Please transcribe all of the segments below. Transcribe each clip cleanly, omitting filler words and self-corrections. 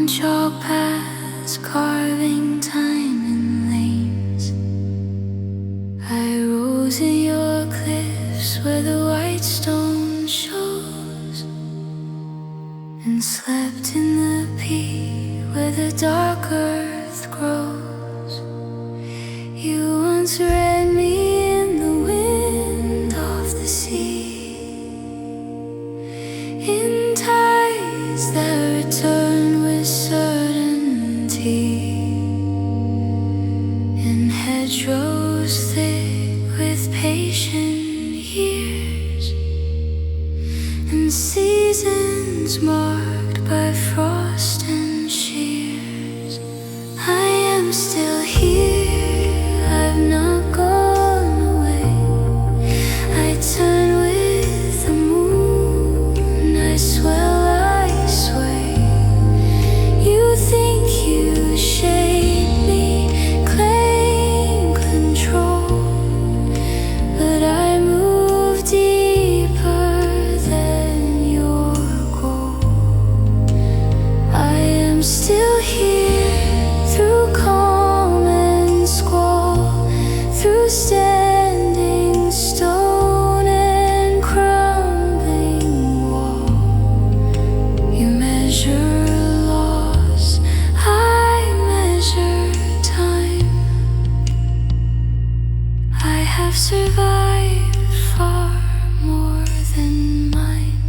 chalk paths, carving time in lanes. I rose in your cliffs where the white stone shows, and slept in the peak where the dark earth grows. You once read me in the wind of the sea, in tides that return with certainty, in hedgerows thick with patient years, and seasons marked by frost and shears. I am still here, I've not gone away. I turn with the moon, I swell, I sway. You think you shape me, claim control, but I move deeper than your goal. I am still here, through calm and squall, through standing stone and crumbling wall. You measure loss, I measure time. I have survived far more than mine.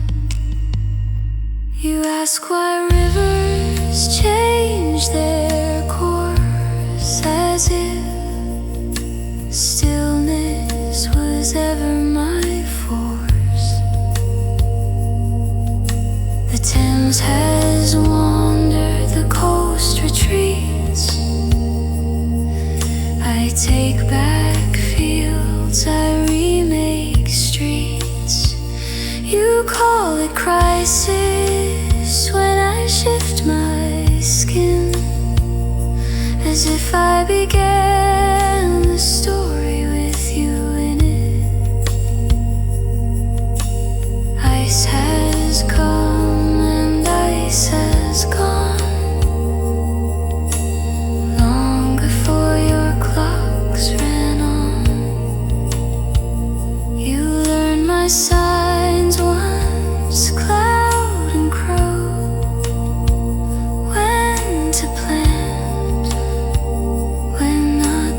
You ask why rivers change their course, as if stillness was ever my force. The Thames has wandered, the coast retreats. I take back fields, I remake streets. You call it crisis when I shift my skin, as if I began the story with you in it. Ice has come and ice has gone, long before your clocks ran on. You learned my signs once, cloud and crow, when to plant, when not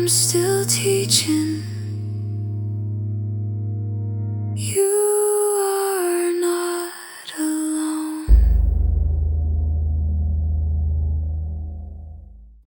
I'm still teaching.